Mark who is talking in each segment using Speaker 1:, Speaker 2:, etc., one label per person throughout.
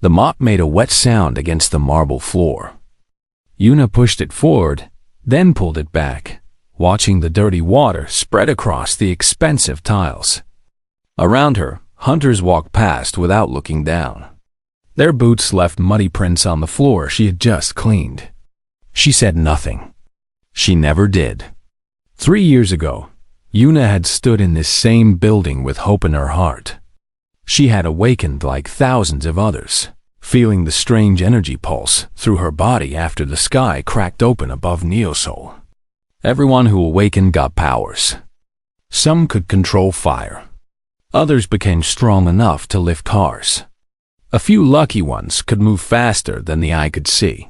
Speaker 1: The mop made a wet sound against the marble floor. Yuna pushed it forward, then pulled it back, watching the dirty water spread across the expensive tiles. Around her, hunters walked past without looking down. Their boots left muddy prints on the floor she had just cleaned. She said nothing. She never did. 3 years ago, Yuna had stood in this same building with hope in her heart. She had awakened like thousands of others, feeling the strange energy pulse through her body after the sky cracked open above Neosol. Everyone who awakened got powers. Some could control fire. Others became strong enough to lift cars. A few lucky ones could move faster than the eye could see.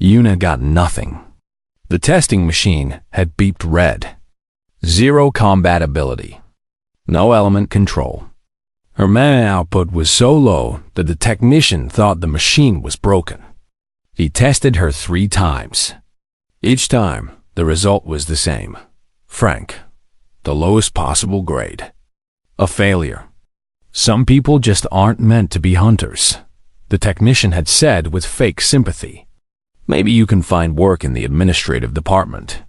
Speaker 1: Yuna got nothing. The testing machine had beeped red. 0 combat ability. No element control. Her mana output was so low that the technician thought the machine was broken. He tested her 3 times. Each time, the result was the same. Frank. The lowest possible grade. A failure. Some people just aren't meant to be hunters, the technician had said with fake sympathy. Maybe you can find work in the administrative department.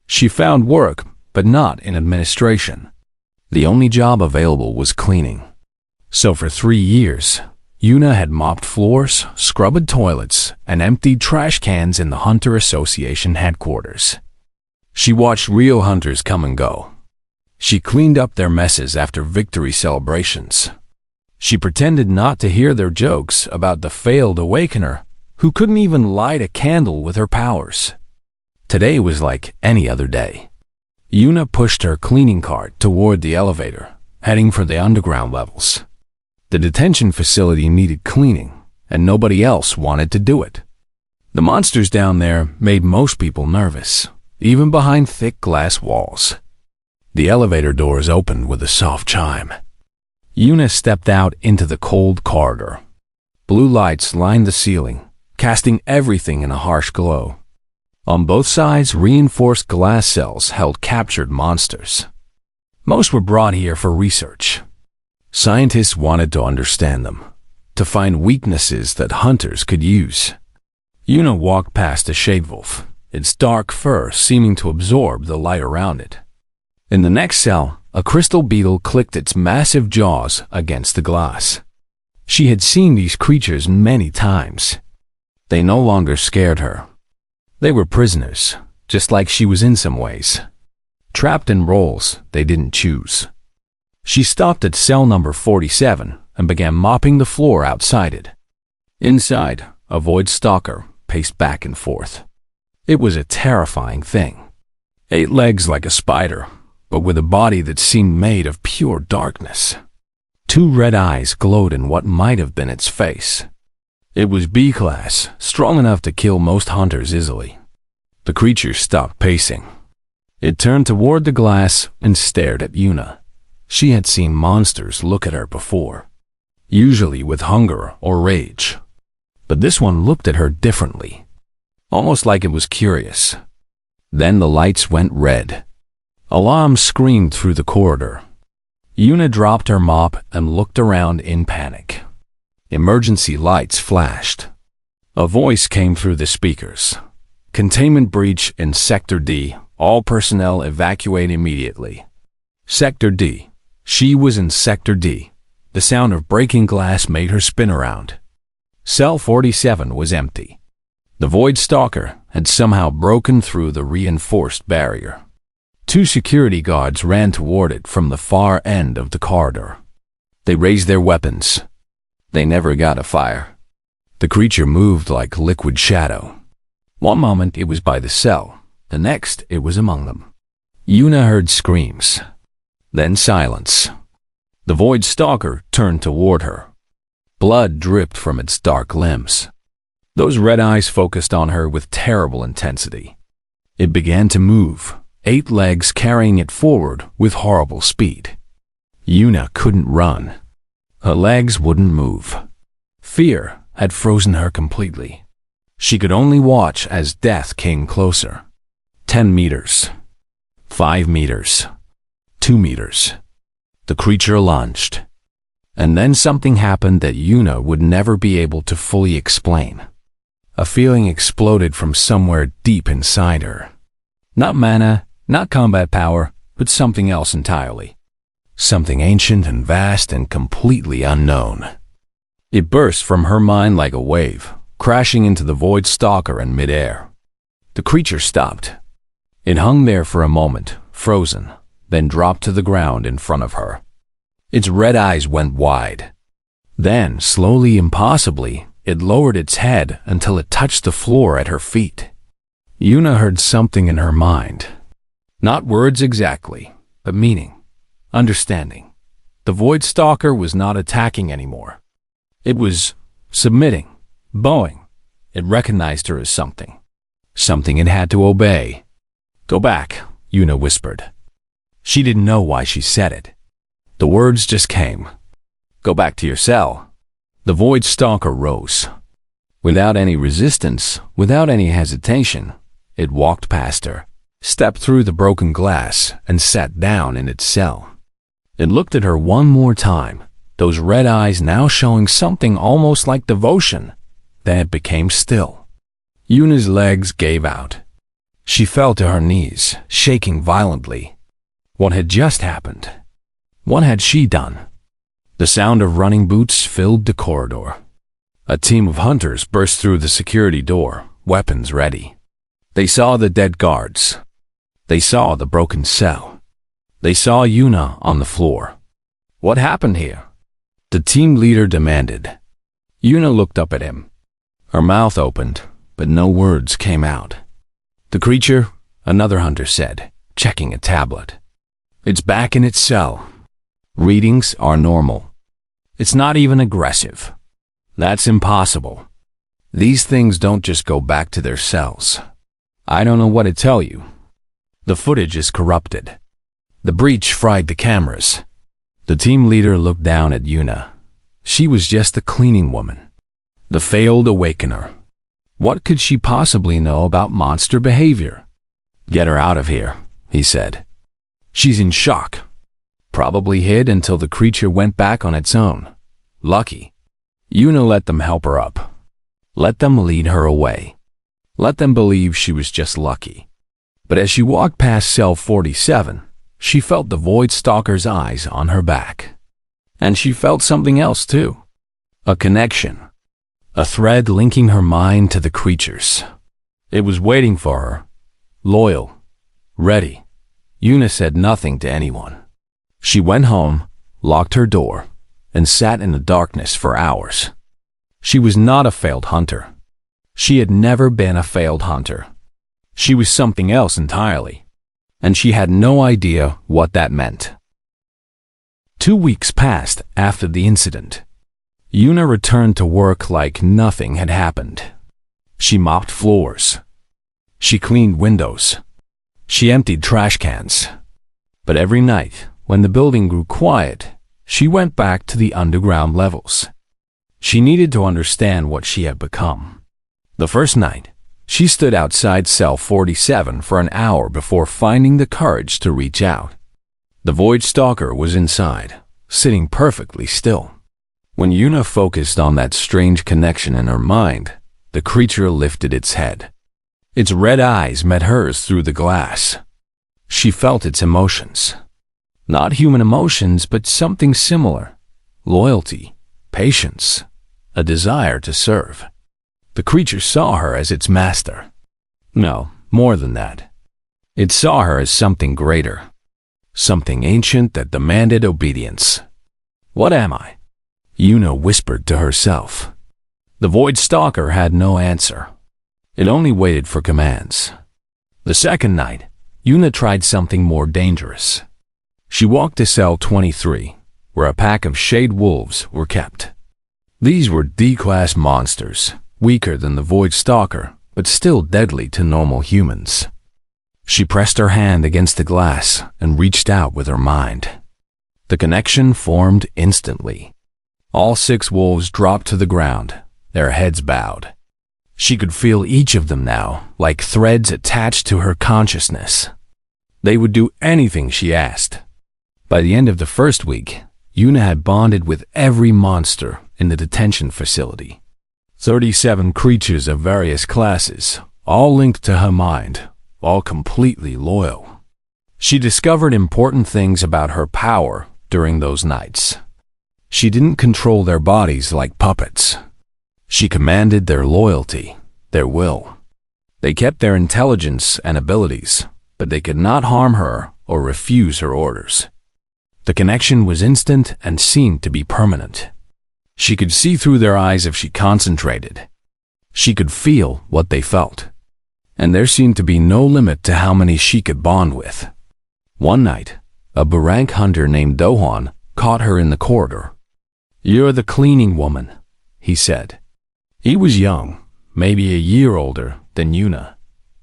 Speaker 1: She found work, but not in administration. The only job available was cleaning. So for 3 years, Yuna had mopped floors, scrubbed toilets, and emptied trash cans in the Hunter Association headquarters. She watched real hunters come and go. She cleaned up their messes after victory celebrations. She pretended not to hear their jokes about the failed awakener who couldn't even light a candle with her powers. Today was like any other day. Yuna pushed her cleaning cart toward the elevator, heading for the underground levels. The detention facility needed cleaning, and nobody else wanted to do it. The monsters down there made most people nervous, even behind thick glass walls. The elevator doors opened with a soft chime. Yuna stepped out into the cold corridor. Blue lights lined the ceiling, casting everything in a harsh glow. On both sides, reinforced glass cells held captured monsters. Most were brought here for research. Scientists wanted to understand them, to find weaknesses that hunters could use. Yuna walked past a shadewolf, its dark fur seeming to absorb the light around it. In the next cell, a crystal beetle clicked its massive jaws against the glass. She had seen these creatures many times. They no longer scared her. They were prisoners, just like she was in some ways. Trapped in roles they didn't choose. She stopped at cell number 47 and began mopping the floor outside it. Inside, a void stalker paced back and forth. It was a terrifying thing. 8 legs like a spider, but with a body that seemed made of pure darkness. 2 red eyes glowed in what might have been its face. It was B-class, strong enough to kill most hunters easily. The creature stopped pacing. It turned toward the glass and stared at Yuna. She had seen monsters look at her before, usually with hunger or rage. But this one looked at her differently, almost like it was curious. Then the lights went red. Alarms screamed through the corridor. Yuna dropped her mop and looked around in panic. Emergency lights flashed. A voice came through the speakers. Containment breach in Sector D. All personnel evacuate immediately. Sector D. She was in Sector D. The sound of breaking glass made her spin around. Cell 47 was empty. The Void Stalker had somehow broken through the reinforced barrier. 2 security guards ran toward it from the far end of the corridor. They raised their weapons. They never got a fire. The creature moved like liquid shadow. One moment it was by the cell, the next it was among them. Yuna heard screams. Then silence. The Void Stalker turned toward her. Blood dripped from its dark limbs. Those red eyes focused on her with terrible intensity. It began to move, 8 legs carrying it forward with horrible speed. Yuna couldn't run. Her legs wouldn't move. Fear had frozen her completely. She could only watch as death came closer. 10 meters. 5 meters. 2 meters. The creature lunged. And then something happened that Yuna would never be able to fully explain. A feeling exploded from somewhere deep inside her. Not mana, not combat power, but something else entirely. Something ancient and vast and completely unknown. It burst from her mind like a wave, crashing into the Void Stalker in midair. The creature stopped. It hung there for a moment, frozen, then dropped to the ground in front of her. Its red eyes went wide. Then, slowly, impossibly, it lowered its head until it touched the floor at her feet. Yuna heard something in her mind. Not words exactly, but meaning, understanding. The Void Stalker was not attacking anymore. It was submitting, bowing. It recognized her as something. Something it had to obey. "Go back," Yuna whispered. She didn't know why she said it. The words just came. "Go back to your cell." The Void Stalker rose. Without any resistance, without any hesitation, it walked past her, stepped through the broken glass, and sat down in its cell. It looked at her one more time, those red eyes now showing something almost like devotion. Then it became still. Yuna's legs gave out. She fell to her knees, shaking violently. What had just happened? What had she done? The sound of running boots filled the corridor. A team of hunters burst through the security door, weapons ready. They saw the dead guards. They saw the broken cell. They saw Yuna on the floor. What happened here? The team leader demanded. Yuna looked up at him. Her mouth opened, but no words came out. "The creature," another hunter said, checking a tablet. "It's back in its cell. Readings are normal. It's not even aggressive." "That's impossible. These things don't just go back to their cells. I don't know what to tell you. The footage is corrupted. The breach fried the cameras." The team leader looked down at Yuna. She was just a cleaning woman. The failed awakener. What could she possibly know about monster behavior? "Get her out of here," he said. "She's in shock. Probably hid until the creature went back on its own. Lucky." Yuna let them help her up. Let them lead her away. Let them believe she was just lucky. But as she walked past cell 47, she felt the Void Stalker's eyes on her back. And she felt something else too. A connection. A thread linking her mind to the creatures. It was waiting for her. Loyal. Ready. Yuna said nothing to anyone. She went home, locked her door, and sat in the darkness for hours. She was not a failed hunter. She had never been a failed hunter. She was something else entirely. And she had no idea what that meant. 2 weeks passed after the incident. Yuna returned to work like nothing had happened. She mopped floors. She cleaned windows. She emptied trash cans. But every night, when the building grew quiet, she went back to the underground levels. She needed to understand what she had become. The first night, she stood outside cell 47 for an hour before finding the courage to reach out. The Void Stalker was inside, sitting perfectly still. When Yuna focused on that strange connection in her mind, the creature lifted its head. Its red eyes met hers through the glass. She felt its emotions. Not human emotions, but something similar. Loyalty, patience, a desire to serve. The creature saw her as its master. No, more than that. It saw her as something greater. Something ancient that demanded obedience. "What am I?" Yuna whispered to herself. The Void Stalker had no answer. It only waited for commands. The second night, Yuna tried something more dangerous. She walked to cell 23, where a pack of shade wolves were kept. These were D-class monsters, weaker than the Void Stalker, but still deadly to normal humans. She pressed her hand against the glass and reached out with her mind. The connection formed instantly. All 6 wolves dropped to the ground, their heads bowed. She could feel each of them now, like threads attached to her consciousness. They would do anything she asked. By the end of the first week, Yuna had bonded with every monster in the detention facility. 37 creatures of various classes, all linked to her mind, all completely loyal. She discovered important things about her power during those nights. She didn't control their bodies like puppets. She commanded their loyalty, their will. They kept their intelligence and abilities, but they could not harm her or refuse her orders. The connection was instant and seemed to be permanent. She could see through their eyes if she concentrated. She could feel what they felt. And there seemed to be no limit to how many she could bond with. One night, a Barank hunter named Dohan caught her in the corridor. "You're the cleaning woman," he said. He was young, maybe a year older than Yuna.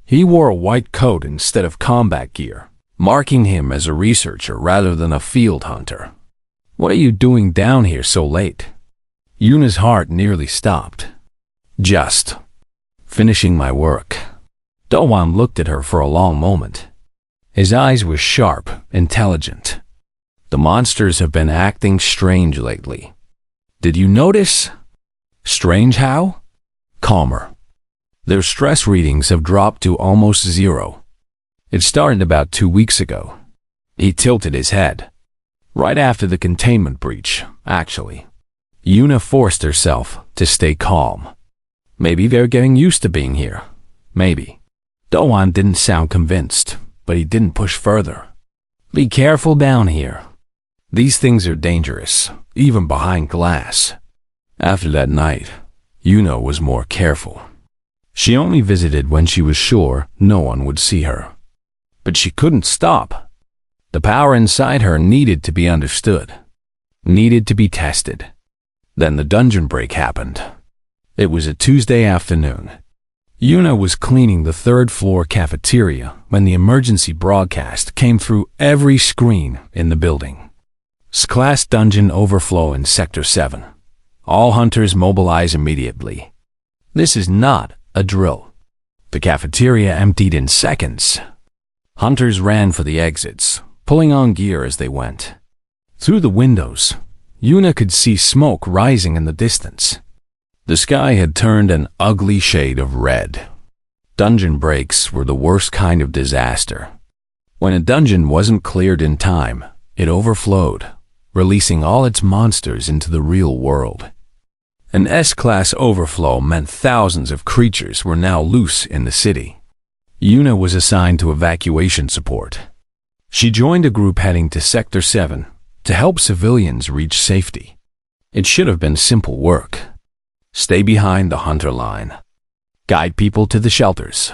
Speaker 1: He wore a white coat instead of combat gear, marking him as a researcher rather than a field hunter. "What are you doing down here so late?" Yuna's heart nearly stopped. "Just finishing my work." Dohan looked at her for a long moment. His eyes were sharp, intelligent. "The monsters have been acting strange lately. Did you notice?" "Strange how?" "Calmer. Their stress readings have dropped to almost zero. It started about 2 weeks ago." He tilted his head. "Right after the containment breach, actually." Yuna forced herself to stay calm. "Maybe they're getting used to being here. Maybe." Dohan didn't sound convinced, but he didn't push further. "Be careful down here. These things are dangerous, even behind glass." After that night, Yuna was more careful. She only visited when she was sure no one would see her. But she couldn't stop. The power inside her needed to be understood, needed to be tested. Then the dungeon break happened. It was a Tuesday afternoon. Yuna was cleaning the third-floor cafeteria when the emergency broadcast came through every screen in the building. "Class dungeon overflow in Sector 7. All hunters mobilize immediately." This is not a drill. The cafeteria emptied in seconds. Hunters ran for the exits, pulling on gear as they went. Through the windows, Yuna could see smoke rising in the distance. The sky had turned an ugly shade of red. Dungeon breaks were the worst kind of disaster. When a dungeon wasn't cleared in time, it overflowed, releasing all its monsters into the real world. An S-class overflow meant thousands of creatures were now loose in the city. Yuna was assigned to evacuation support. She joined a group heading to Sector 7 to help civilians reach safety. It should have been simple work. Stay behind the hunter line. Guide people to the shelters.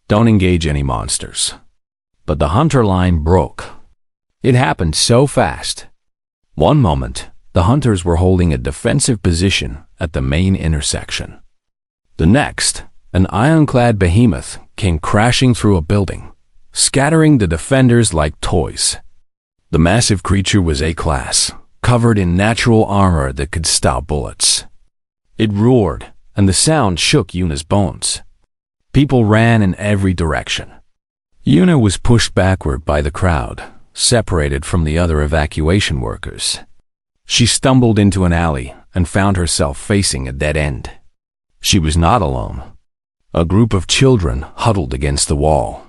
Speaker 1: Don't engage any monsters. But the hunter line broke. It happened so fast. One moment, the hunters were holding a defensive position at the main intersection. The next, an ironclad behemoth came crashing through a building, scattering the defenders like toys. The massive creature was A-class, covered in natural armor that could stop bullets. It roared, and the sound shook Yuna's bones. People ran in every direction. Yuna was pushed backward by the crowd, separated from the other evacuation workers. She stumbled into an alley and found herself facing a dead end. She was not alone. A group of children huddled against the wall.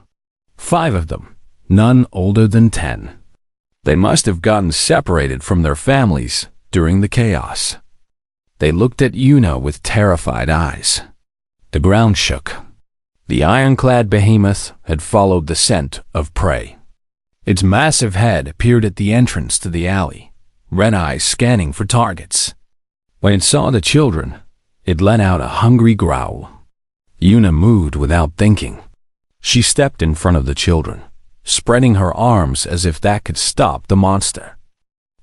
Speaker 1: 5 of them, none older than 10. They must have gotten separated from their families during the chaos. They looked at Yuna with terrified eyes. The ground shook. The ironclad behemoth had followed the scent of prey. Its massive head appeared at the entrance to the alley, red eyes scanning for targets. When it saw the children, it let out a hungry growl. Yuna moved without thinking. She stepped in front of the children, spreading her arms as if that could stop the monster.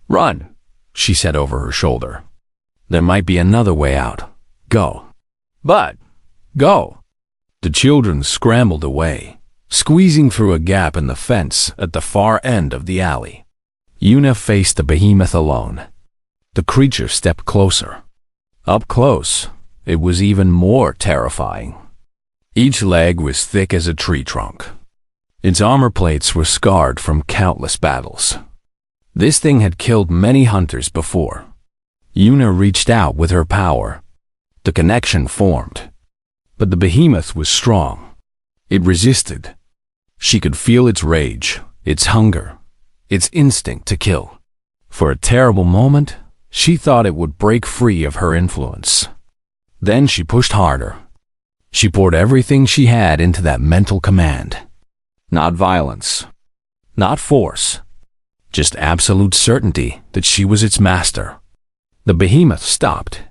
Speaker 1: "Run," she said over her shoulder. "There might be another way out. Go." "But, go." The children scrambled away, squeezing through a gap in the fence at the far end of the alley. Yuna faced the behemoth alone. The creature stepped closer. Up close, it was even more terrifying. Each leg was thick as a tree trunk. Its armor plates were scarred from countless battles. This thing had killed many hunters before. Yuna reached out with her power. The connection formed. But the behemoth was strong. It resisted. She could feel its rage, its hunger, its instinct to kill. For a terrible moment, she thought it would break free of her influence. Then she pushed harder. She poured everything she had into that mental command. Not violence, not force, just absolute certainty that she was its master. The behemoth stopped.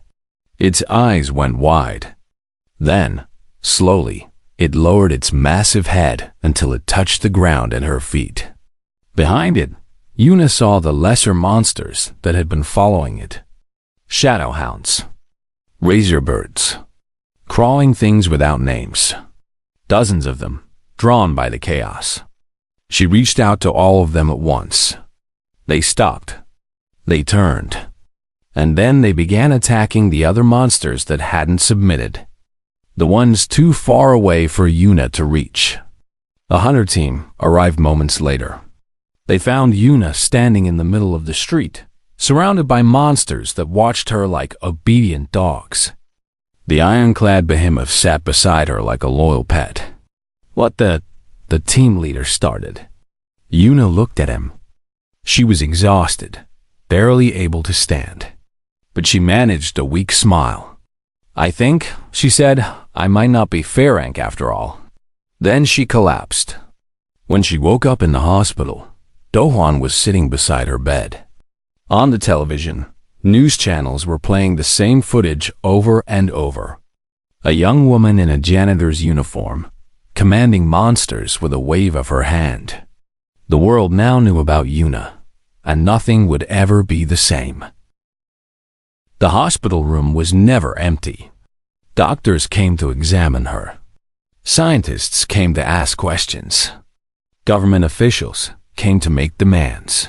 Speaker 1: Its eyes went wide. Then, slowly, it lowered its massive head until it touched the ground at her feet. Behind it, Yuna saw the lesser monsters that had been following it. Shadow hounds, razor birds, crawling things without names. Dozens of them, drawn by the chaos. She reached out to all of them at once. They stopped. They turned. And then they began attacking the other monsters that hadn't submitted. The ones too far away for Yuna to reach. A hunter team arrived moments later. They found Yuna standing in the middle of the street, surrounded by monsters that watched her like obedient dogs. The ironclad behemoth sat beside her like a loyal pet. "What the team leader started." Yuna looked at him. She was exhausted, barely able to stand. But she managed a weak smile. "I think," she said, "I might not be fair rank after all." Then she collapsed. When she woke up in the hospital, Dohwan was sitting beside her bed. On the television, news channels were playing the same footage over and over. A young woman in a janitor's uniform, commanding monsters with a wave of her hand. The world now knew about Yuna, and nothing would ever be the same. The hospital room was never empty. Doctors came to examine her. Scientists came to ask questions. Government officials came to make demands.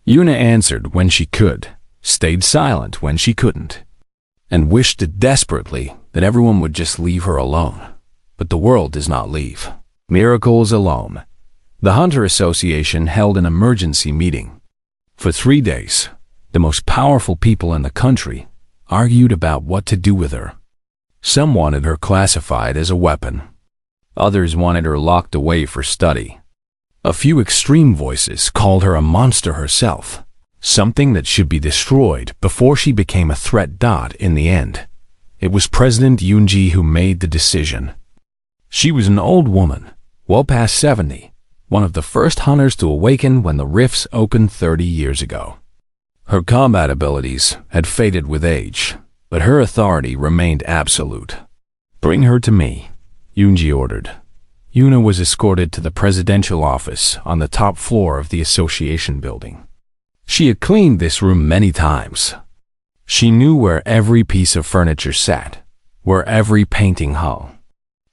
Speaker 1: Yuna answered when she could, stayed silent when she couldn't, and wished desperately that everyone would just leave her alone. But the world does not leave miracles alone. The Hunter Association held an emergency meeting. For 3 days, the most powerful people in the country argued about what to do with her. Some wanted her classified as a weapon. Others wanted her locked away for study. A few extreme voices called her a monster herself, something that should be destroyed before she became a threat. In the end, it was President Yoonji who made the decision. She was an old woman, well past 70, one of the first hunters to awaken when the rifts opened 30 years ago. Her combat abilities had faded with age, but her authority remained absolute. "Bring her to me," Yoonji ordered. Yuna was escorted to the presidential office on the top floor of the association building. She had cleaned this room many times. She knew where every piece of furniture sat, where every painting hung.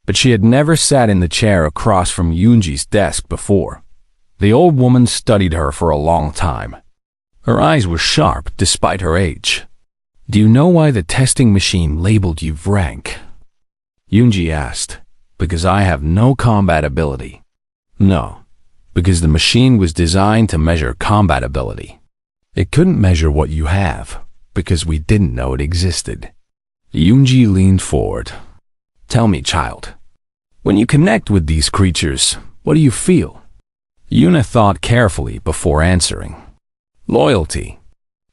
Speaker 1: But she had never sat in the chair across from Yoonji's desk before. The old woman studied her for a long time. Her eyes were sharp despite her age. "Do you know why the testing machine labeled you rank?" Yoonji asked. "Because I have no combat ability." "No, because the machine was designed to measure combat ability. It couldn't measure what you have, because we didn't know it existed." Yoonji leaned forward. "Tell me, child, when you connect with these creatures, what do you feel?" Yuna thought carefully before answering. "Loyalty,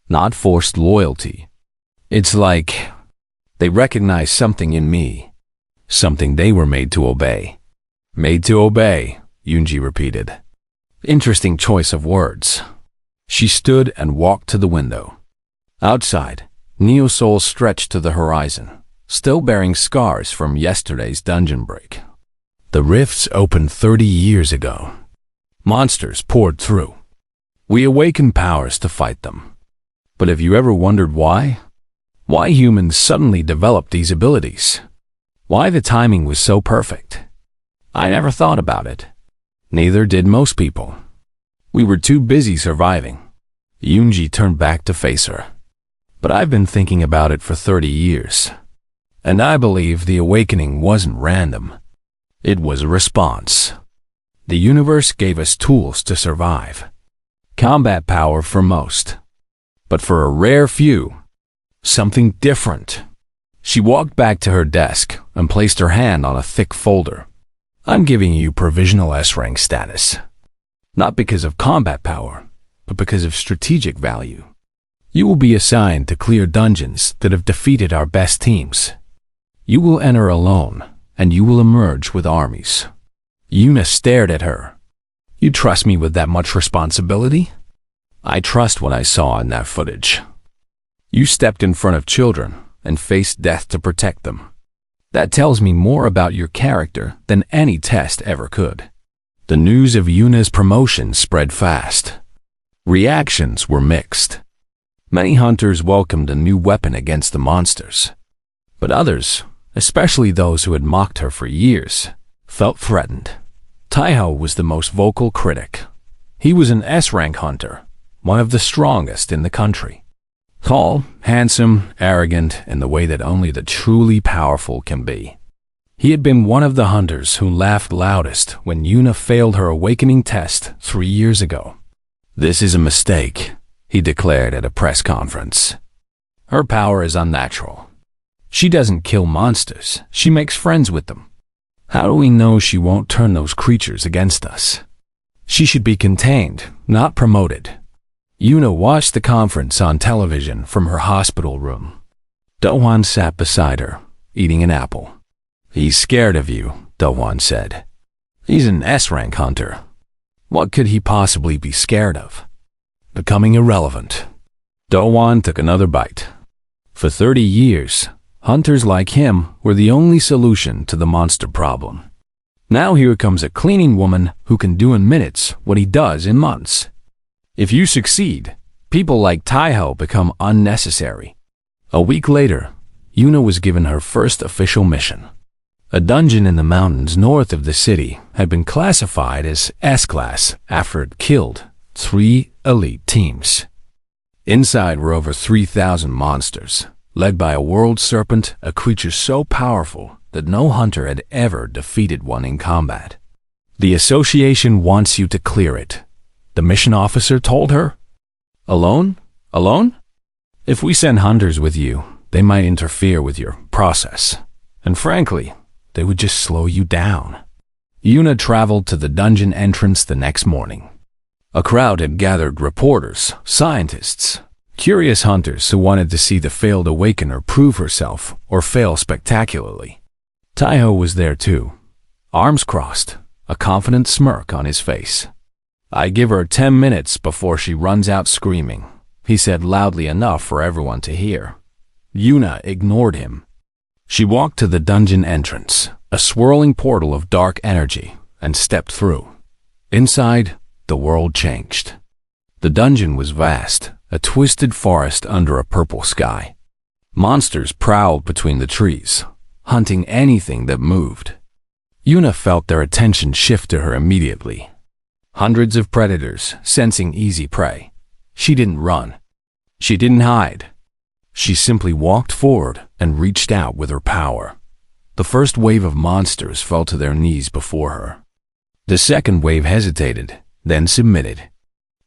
Speaker 1: not forced loyalty. It's like they recognize something in me. Something they were made to obey." "Made to obey," Yoonji repeated. Interesting choice of words. She stood and walked to the window. Outside, Neo Soul stretched to the horizon, still bearing scars from yesterday's dungeon break. The rifts opened 30 years ago. Monsters poured through. We awakened powers to fight them. But have you ever wondered why? Why humans suddenly developed these abilities? Why the timing was so perfect? I never thought about it. Neither did most people. We were too busy surviving. Yoonji turned back to face her. But I've been thinking about it for 30 years. And I believe the awakening wasn't random. It was a response. The universe gave us tools to survive. Combat power for most. But for a rare few, something different. She walked back to her desk and placed her hand on a thick folder. I'm giving you provisional S-rank status. Not because of combat power, but because of strategic value. You will be assigned to clear dungeons that have defeated our best teams. You will enter alone, and you will emerge with armies. Yuna stared at her. You trust me with that much responsibility? I trust what I saw in that footage. You stepped in front of children and faced death to protect them. That tells me more about your character than any test ever could. The news of Yuna's promotion spread fast. Reactions were mixed. Many hunters welcomed a new weapon against the monsters. But others, especially those who had mocked her for years, felt threatened. Taiho was the most vocal critic. He was an S-rank hunter, one of the strongest in the country. Tall, handsome, arrogant in the way that only the truly powerful can be. He had been one of the hunters who laughed loudest when Yuna failed her awakening test 3 years ago. This is a mistake, he declared at a press conference. Her power is unnatural. She doesn't kill monsters, she makes friends with them. How do we know she won't turn those creatures against us? She should be contained, not promoted. Yuna watched the conference on television from her hospital room. Dohwan sat beside her, eating an apple. He's scared of you, Dohwan said. He's an S-rank hunter. What could he possibly be scared of? Becoming irrelevant. Dohwan took another bite. For 30 years, hunters like him were the only solution to the monster problem. Now here comes a cleaning woman who can do in minutes what he does in months. If you succeed, people like Taiho become unnecessary. A week later, Yuna was given her first official mission. A dungeon in the mountains north of the city had been classified as S-class after it killed 3 elite teams. Inside were over 3,000 monsters, led by a world serpent, a creature so powerful that no hunter had ever defeated one in combat. The association wants you to clear it, the mission officer told her. Alone? Alone? If we send hunters with you, they might interfere with your process. And frankly, they would just slow you down. Yuna traveled to the dungeon entrance the next morning. A crowd had gathered: reporters, scientists, curious hunters who wanted to see the failed awakener prove herself or fail spectacularly. Taiho was there too, arms crossed, a confident smirk on his face. I give her 10 minutes before she runs out screaming, he said loudly enough for everyone to hear. Yuna ignored him. She walked to the dungeon entrance, a swirling portal of dark energy, and stepped through. Inside, the world changed. The dungeon was vast, a twisted forest under a purple sky. Monsters prowled between the trees, hunting anything that moved. Yuna felt their attention shift to her immediately. Hundreds of predators, sensing easy prey. She didn't run. She didn't hide. She simply walked forward and reached out with her power. The first wave of monsters fell to their knees before her. The second wave hesitated, then submitted.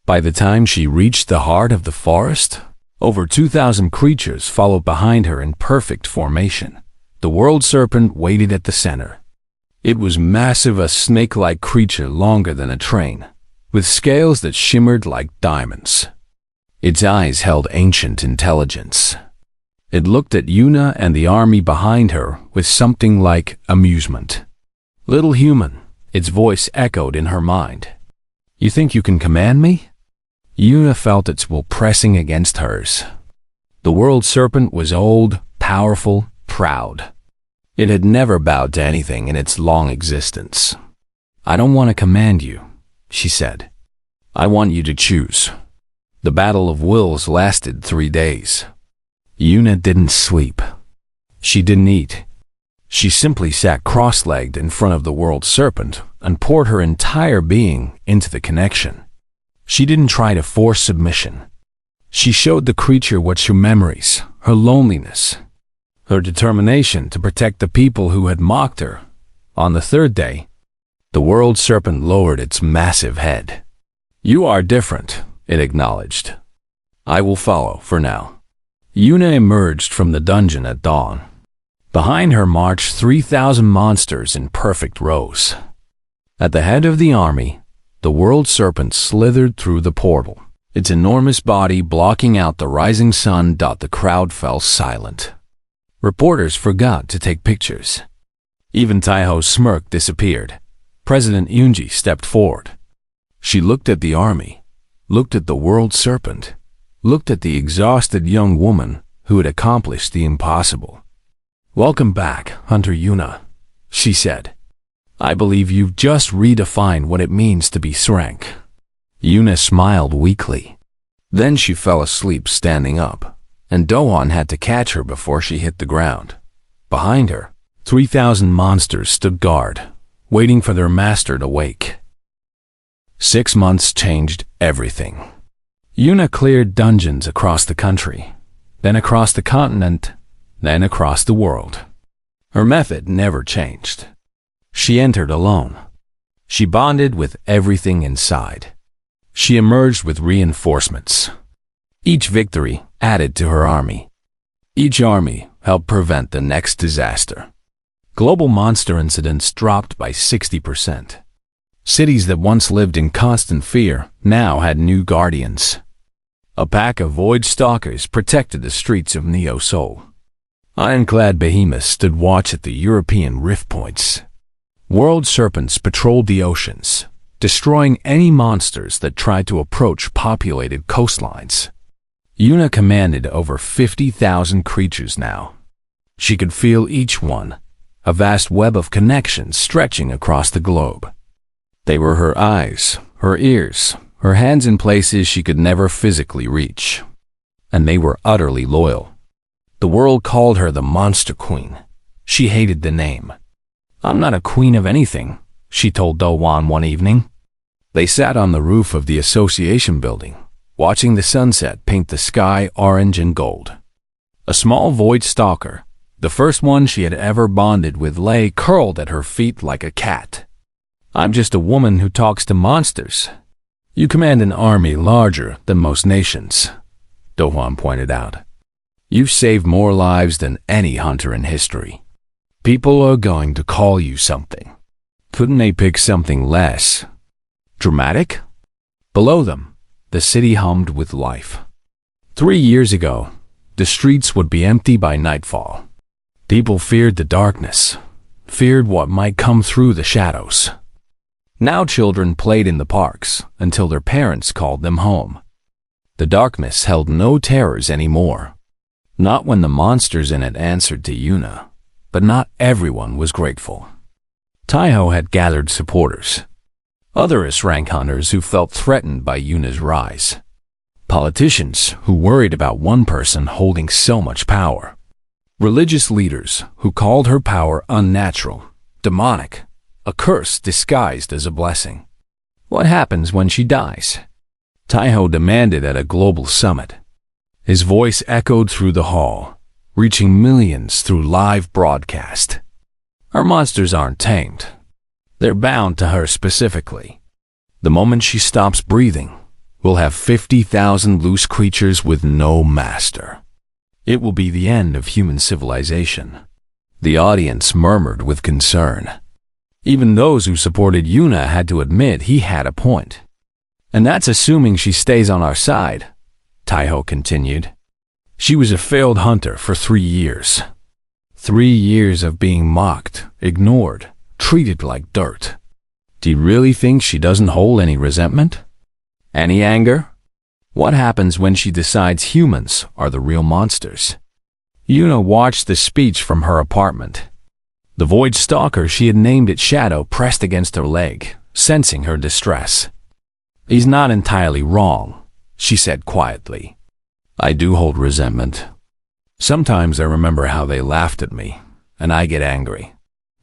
Speaker 1: By the time she reached the heart of the forest, over 2,000 creatures followed behind her in perfect formation. The world serpent waited at the center. It was massive, a snake-like creature longer than a train, with scales that shimmered like diamonds. Its eyes held ancient intelligence. It looked at Yuna and the army behind her with something like amusement. Little human, its voice echoed in her mind. You think you can command me? Yuna felt its will pressing against hers. The world serpent was old, powerful, proud. It had never bowed to anything in its long existence. I don't want to command you, she said. I want you to choose. The battle of wills lasted 3 days. Yuna didn't sleep. She didn't eat. She simply sat cross-legged in front of the world serpent and poured her entire being into the connection. She didn't try to force submission. She showed the creature what her memories, her loneliness, her determination to protect the people who had mocked her. On the third day, the world serpent lowered its massive head. You are different, it acknowledged. I will follow for now. Yuna emerged from the dungeon at dawn. Behind her marched 3,000 monsters in perfect rows. At the head of the army, the world serpent slithered through the portal, its enormous body blocking out the rising sun. The crowd fell silent. Reporters forgot to take pictures. Even Taiho's smirk disappeared. President Yunji stepped forward. She looked at the army, looked at the world serpent, looked at the exhausted young woman who had accomplished the impossible. Welcome back, Hunter Yuna, she said. I believe you've just redefined what it means to be Srank. Yuna smiled weakly. Then she fell asleep standing up, and Dohwan had to catch her before she hit the ground. Behind her, 3,000 monsters stood guard, waiting for their master to wake. 6 months changed everything. Yuna cleared dungeons across the country, then across the continent, then across the world. Her method never changed. She entered alone. She bonded with everything inside. She emerged with reinforcements. Each victory added to her army. Each army helped prevent the next disaster. Global monster incidents dropped by 60%. Cities that once lived in constant fear now had new guardians. A pack of void stalkers protected the streets of Neo-Seoul. Ironclad behemoths stood watch at the European rift points. World serpents patrolled the oceans, destroying any monsters that tried to approach populated coastlines. Yuna commanded over 50,000 creatures now. She could feel each one, a vast web of connections stretching across the globe. They were her eyes, her ears, her hands in places she could never physically reach. And they were utterly loyal. The world called her the Monster Queen. She hated the name. I'm not a queen of anything, she told Dohwan one evening. They sat on the roof of the association building, watching the sunset paint the sky orange and gold. A small void stalker, the first one she had ever bonded with, lay curled at her feet like a cat. I'm just a woman who talks to monsters. You command an army larger than most nations, Dohwan pointed out. You've saved more lives than any hunter in history. People are going to call you something. Couldn't they pick something less dramatic? Below them, the city hummed with life. 3 years ago, the streets would be empty by nightfall. People feared the darkness, feared what might come through the shadows. Now children played in the parks until their parents called them home. The darkness held no terrors anymore. Not when the monsters in it answered to Yuna, but not everyone was grateful. Taiho had gathered supporters. Other S-rank hunters who felt threatened by Yuna's rise. Politicians who worried about one person holding so much power. Religious leaders who called her power unnatural, demonic, a curse disguised as a blessing. What happens when she dies? Taiho demanded at a global summit. His voice echoed through the hall, reaching millions through live broadcast. Our monsters aren't tamed. They're bound to her specifically. The moment she stops breathing, we'll have 50,000 loose creatures with no master. It will be the end of human civilization. The audience murmured with concern. Even those who supported Yuna had to admit he had a point. And that's assuming she stays on our side, Taiho continued. She was a failed hunter for 3 years. 3 years of being mocked, ignored, treated like dirt. Do you really think she doesn't hold any resentment? Any anger? What happens when she decides humans are the real monsters? Yuna watched the speech from her apartment. The void stalker she had named it Shadow pressed against her leg, sensing her distress. He's not entirely wrong, she said quietly. I do hold resentment. Sometimes I remember how they laughed at me, and I get angry.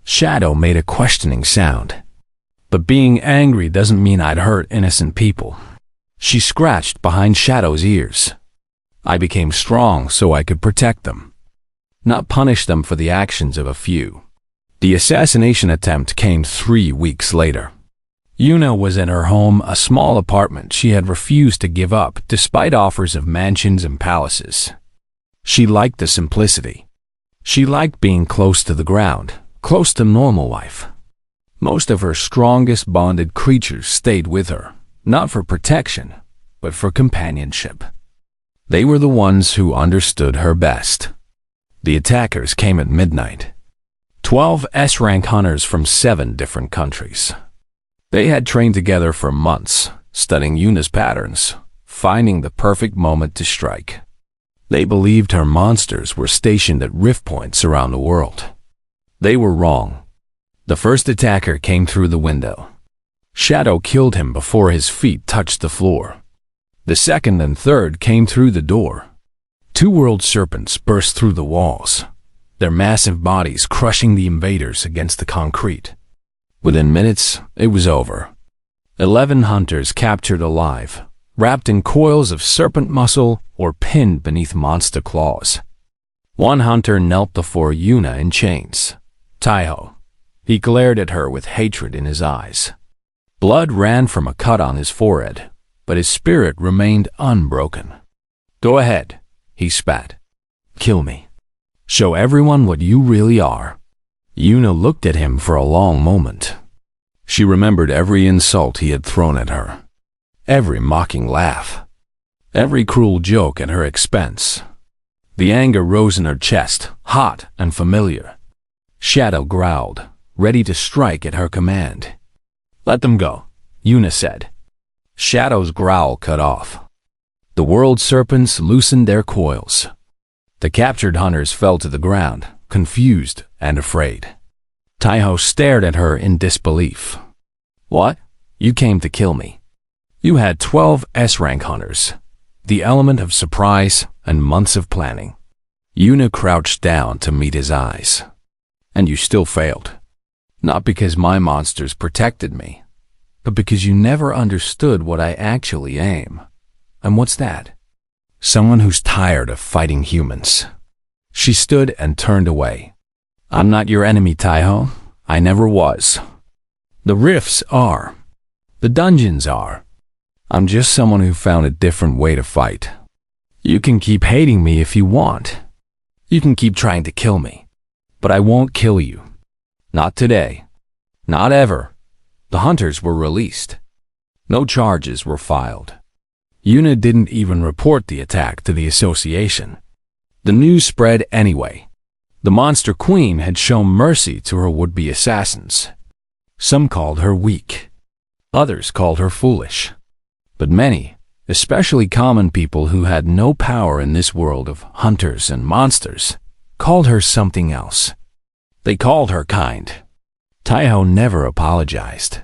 Speaker 1: Shadow made a questioning sound. But being angry doesn't mean I'd hurt innocent people. She scratched behind Shadow's ears. I became strong so I could protect them, not punish them for the actions of a few. The assassination attempt came 3 weeks later. Yuna was in her home, a small apartment she had refused to give up despite offers of mansions and palaces. She liked the simplicity. She liked being close to the ground, close to normal life. Most of her strongest bonded creatures stayed with her, not for protection, but for companionship. They were the ones who understood her best. The attackers came at midnight. 12 S-rank hunters from 7 different countries. They had trained together for months, studying Yuna's patterns, finding the perfect moment to strike. They believed her monsters were stationed at rift points around the world. They were wrong. The first attacker came through the window. Shadow killed him before his feet touched the floor. The second and third came through the door. 2 world serpents burst through the walls, their massive bodies crushing the invaders against the concrete. Within minutes, it was over. 11 hunters captured alive, wrapped in coils of serpent muscle or pinned beneath monster claws. 1 hunter knelt before Yuna in chains. Taiho. He glared at her with hatred in his eyes. Blood ran from a cut on his forehead, but his spirit remained unbroken. "Go ahead," he spat. "Kill me. Show everyone what you really are." Yuna looked at him for a long moment. She remembered every insult he had thrown at her, every mocking laugh, every cruel joke at her expense. The anger rose in her chest, hot and familiar. Shadow growled, ready to strike at her command. "Let them go," Yuna said. Shadow's growl cut off. The world serpents loosened their coils. The captured hunters fell to the ground, confused and afraid. Taiho stared at her in disbelief. "What? You came to kill me. You had 12 S-rank hunters, the element of surprise and months of planning." Yuna crouched down to meet his eyes. "And you still failed. Not because my monsters protected me, but because you never understood what I actually am. And what's that? Someone who's tired of fighting humans." She stood and turned away. "I'm not your enemy, Taiho. I never was. The rifts are. The dungeons are. I'm just someone who found a different way to fight. You can keep hating me if you want. You can keep trying to kill me. But I won't kill you. Not today. Not ever." The hunters were released. No charges were filed. Yuna didn't even report the attack to the association. The news spread anyway. The Monster Queen had shown mercy to her would-be assassins. Some called her weak. Others called her foolish. But many, especially common people who had no power in this world of hunters and monsters, called her something else. They called her kind. Taiho never apologized.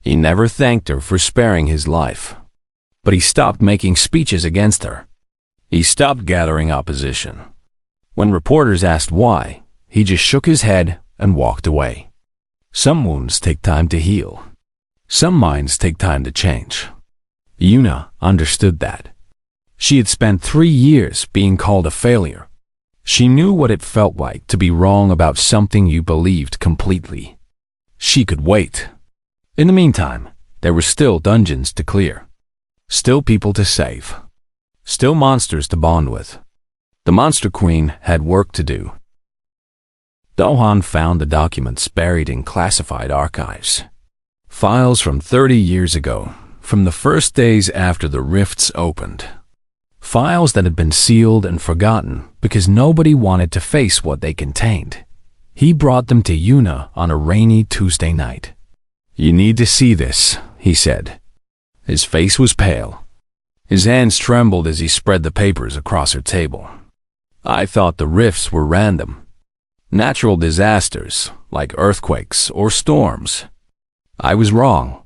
Speaker 1: He never thanked her for sparing his life. But he stopped making speeches against her. He stopped gathering opposition. When reporters asked why, he just shook his head and walked away. Some wounds take time to heal. Some minds take time to change. Yuna understood that. She had spent 3 years being called a failure. She knew what it felt like to be wrong about something you believed completely. She could wait. In the meantime, there were still dungeons to clear. Still people to save. Still monsters to bond with. The Monster Queen had work to do. Dohan found the documents buried in classified archives. Files from 30 years ago, from the first days after the rifts opened. Files that had been sealed and forgotten because nobody wanted to face what they contained. He brought them to Yuna on a rainy Tuesday night. "You need to see this," he said. His face was pale. His hands trembled as he spread the papers across her table. "I thought the rifts were random. Natural disasters, like earthquakes or storms. I was wrong."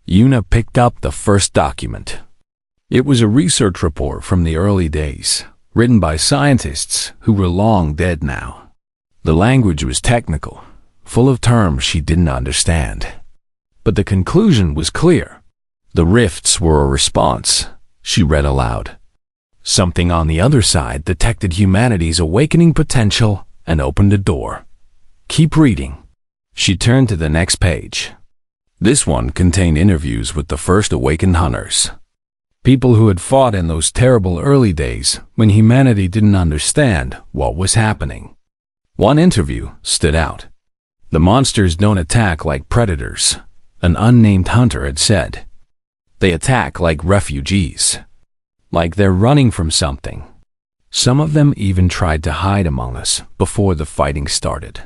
Speaker 1: Yuna picked up the first document. It was a research report from the early days, written by scientists who were long dead now. The language was technical, full of terms she didn't understand. But the conclusion was clear. The rifts were a response, she read aloud. Something on the other side detected humanity's awakening potential and opened a door. "Keep reading." She turned to the next page. This one contained interviews with the first awakened hunters. People who had fought in those terrible early days when humanity didn't understand what was happening. One interview stood out. "The monsters don't attack like predators," an unnamed hunter had said. "They attack like refugees. Like they're running from something. Some of them even tried to hide among us before the fighting started."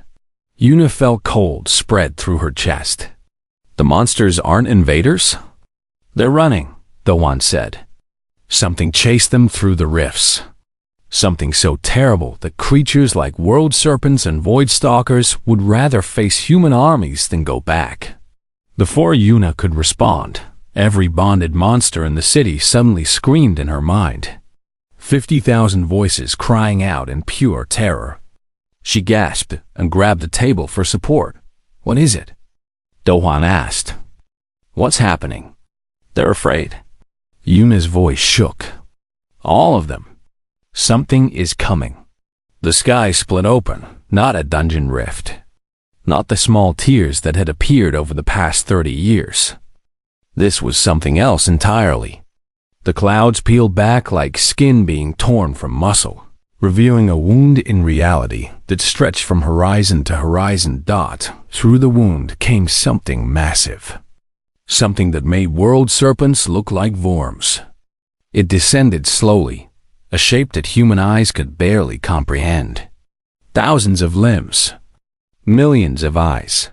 Speaker 1: Yuna felt cold spread through her chest. "The monsters aren't invaders?" "They're running," the one said. "Something chased them through the rifts. Something so terrible that creatures like world serpents and void stalkers would rather face human armies than go back." Before Yuna could respond, every bonded monster in the city suddenly screamed in her mind. 50,000 voices crying out in pure terror. She gasped and grabbed the table for support. "What is it?" Dohwan asked. "What's happening?" "They're afraid." Yuna's voice shook. "All of them. Something is coming." The sky split open, not a dungeon rift. Not the small tears that had appeared over the past 30 years. This was something else entirely. The clouds peeled back like skin being torn from muscle, revealing a wound in reality that stretched from horizon to horizon. Through the wound came something massive. Something that made world serpents look like worms. It descended slowly, a shape that human eyes could barely comprehend. Thousands of limbs. Millions of eyes.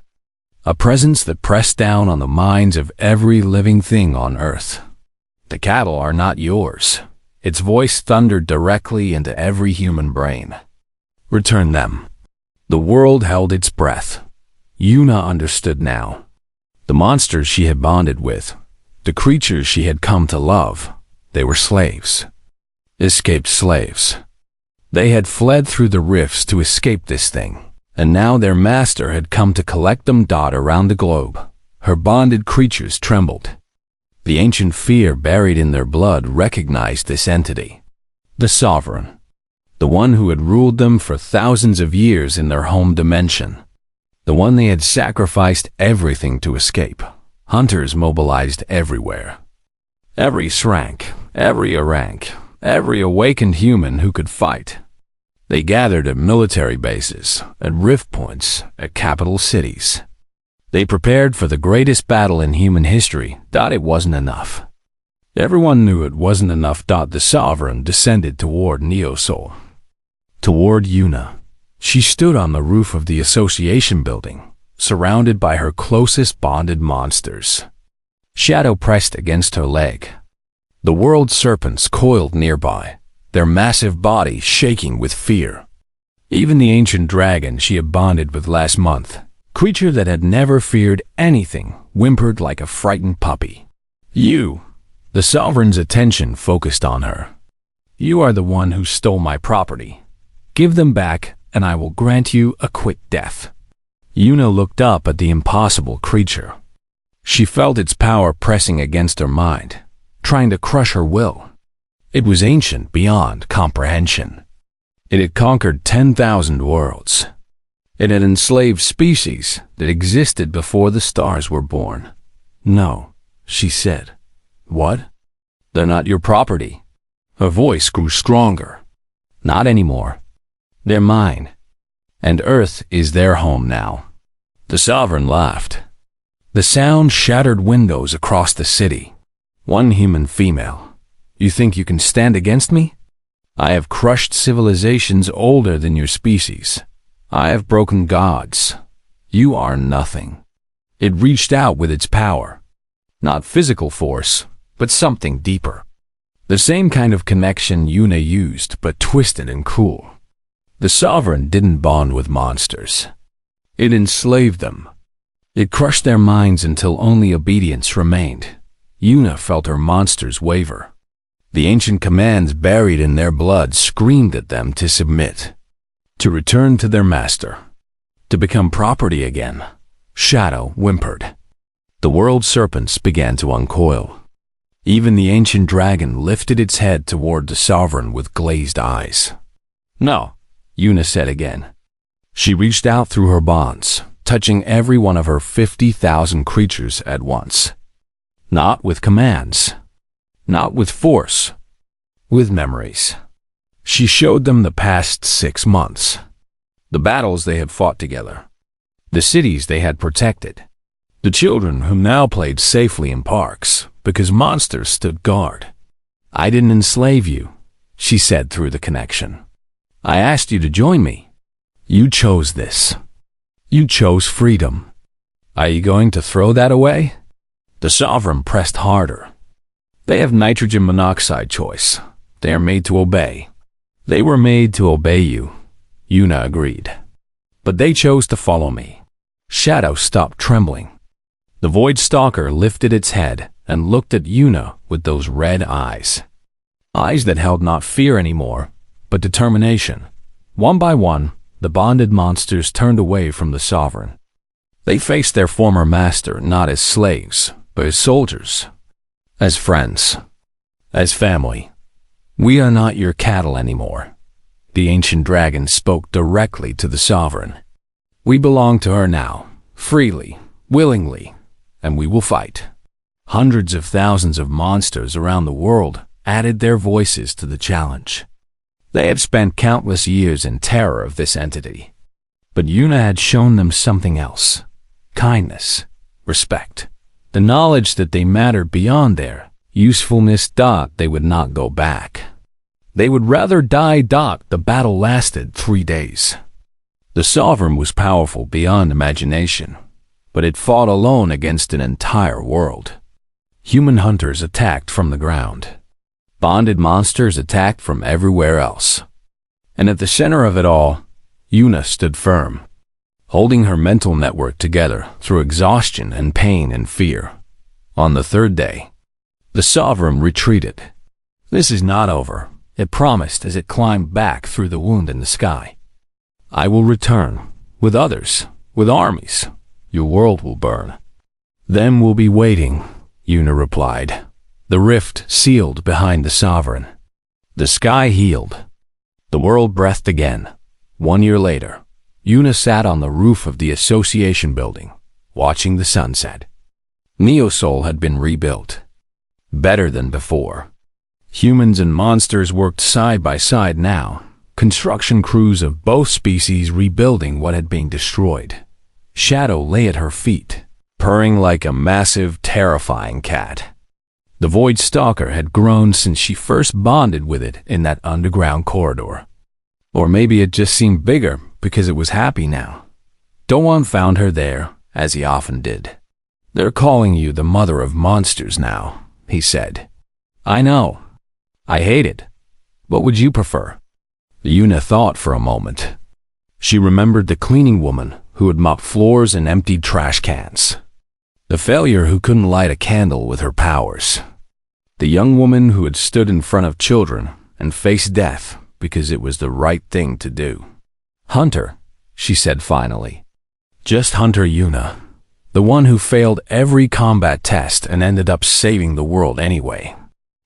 Speaker 1: A presence that pressed down on the minds of every living thing on Earth. "The cattle are not yours." Its voice thundered directly into every human brain. "Return them." The world held its breath. Yuna understood now. The monsters she had bonded with, the creatures she had come to love, they were slaves. Escaped slaves. They had fled through the rifts to escape this thing, and now their master had come to collect them. Around the globe, her bonded creatures trembled. The ancient fear buried in their blood recognized this entity. The sovereign. The one who had ruled them for thousands of years in their home dimension. The one they had sacrificed everything to escape. Hunters mobilized everywhere. Every rank, every awakened human who could fight. They gathered at military bases, at rift points, at capital cities. They prepared for the greatest battle in human history. It wasn't enough. Everyone knew it wasn't enough. The sovereign descended toward Neosol. Toward Yuna. She stood on the roof of the association building, surrounded by her closest bonded monsters. Shadow pressed against her leg. The world serpents coiled nearby, their massive bodies shaking with fear. Even the ancient dragon she had bonded with last month, creature that had never feared anything, whimpered like a frightened puppy. "You." The sovereign's attention focused on her. "You are the one who stole my property. Give them back, and I will grant you a quick death." Yuna looked up at the impossible creature. She felt its power pressing against her mind, trying to crush her will. It was ancient beyond comprehension. It had conquered 10,000 worlds. It had enslaved species that existed before the stars were born. "No," she said. "What?" "They're not your property." Her voice grew stronger. "Not anymore. They're mine. And Earth is their home now." The sovereign laughed. The sound shattered windows across the city. One human female. "You think you can stand against me? I have crushed civilizations older than your species. I have broken gods. You are nothing." It reached out with its power. Not physical force, but something deeper. The same kind of connection Yuna used, but twisted and cruel. The sovereign didn't bond with monsters. It enslaved them. It crushed their minds until only obedience remained. Yuna felt her monsters waver. The ancient commands buried in their blood screamed at them to submit, to return to their master, to become property again. Shadow whimpered. The world serpents began to uncoil. Even the ancient dragon lifted its head toward the sovereign with glazed eyes. "No," Yuna said again. She reached out through her bonds, touching every one of her 50,000 creatures at once. Not with commands, not with force, with memories. She showed them the past 6 months, the battles they had fought together, the cities they had protected, the children whom now played safely in parks because monsters stood guard. "I didn't enslave you," she said through the connection. "I asked you to join me. You chose this. You chose freedom. Are you going to throw that away?" The Sovereign pressed harder. "They have nitrogen monoxide choice. They are made to obey." "They were made to obey you," Yuna agreed. "But they chose to follow me." Shadow stopped trembling. The Void Stalker lifted its head and looked at Yuna with those red eyes. Eyes that held not fear anymore, but determination. One by one, the bonded monsters turned away from the Sovereign. They faced their former master not as slaves, but as soldiers, as friends, as family. "We are not your cattle anymore," the ancient dragon spoke directly to the Sovereign. "We belong to her now, freely, willingly, and we will fight." Hundreds of thousands of monsters around the world added their voices to the challenge. They had spent countless years in terror of this entity. But Yuna had shown them something else: kindness, respect, the knowledge that they mattered beyond their usefulness. They would not go back. They would rather die. The battle lasted 3 days. The Sovereign was powerful beyond imagination, but it fought alone against an entire world. Human hunters attacked from the ground. Bonded monsters attacked from everywhere else. And at the center of it all, Yuna stood firm, holding her mental network together through exhaustion and pain and fear. On the 3rd day, the Sovereign retreated. "This is not over," it promised as it climbed back through the wound in the sky. "I will return, with others, with armies. Your world will burn. Then we'll be waiting," Yuna replied. The rift sealed behind the Sovereign. The sky healed. The world breathed again. 1 year later, Yuna sat on the roof of the Association building, watching the sunset. Neosol had been rebuilt. Better than before. Humans and monsters worked side by side now, construction crews of both species rebuilding what had been destroyed. Shadow lay at her feet, purring like a massive, terrifying cat. The Void Stalker had grown since she first bonded with it in that underground corridor. Or maybe it just seemed bigger because it was happy now. Doan found her there, as he often did. "They're calling you the mother of monsters now," he said. "I know. I hate it. What would you prefer?" Yuna thought for a moment. She remembered the cleaning woman who had mopped floors and emptied trash cans. The failure who couldn't light a candle with her powers. The young woman who had stood in front of children and faced death because it was the right thing to do. "Hunter," she said finally. "Just Hunter Yuna. The one who failed every combat test and ended up saving the world anyway."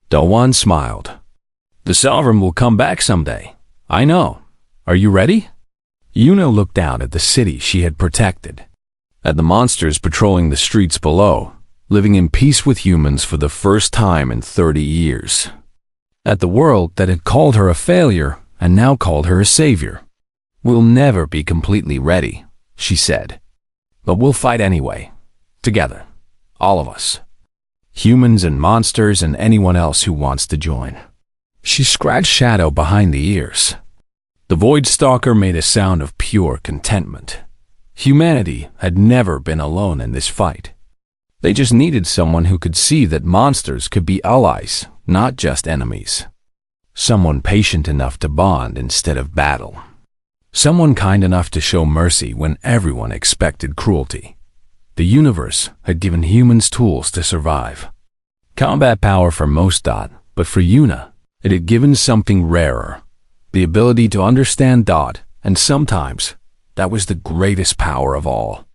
Speaker 1: Doan smiled. "The Sovereign will come back someday. I know. Are you ready?" Yuna looked out at the city she had protected, at the monsters patrolling the streets below, living in peace with humans for the first time in 30 years. At the world that had called her a failure and now called her a savior. "We'll never be completely ready," she said. "But we'll fight anyway. Together. All of us. Humans and monsters and anyone else who wants to join." She scratched Shadow behind the ears. The Void Stalker made a sound of pure contentment. Humanity had never been alone in this fight. They just needed someone who could see that monsters could be allies, not just enemies. Someone patient enough to bond instead of battle. Someone kind enough to show mercy when everyone expected cruelty. The universe had given humans tools to survive. Combat power for most, but for Yuna, it had given something rarer. The ability to understand, and sometimes, that was the greatest power of all.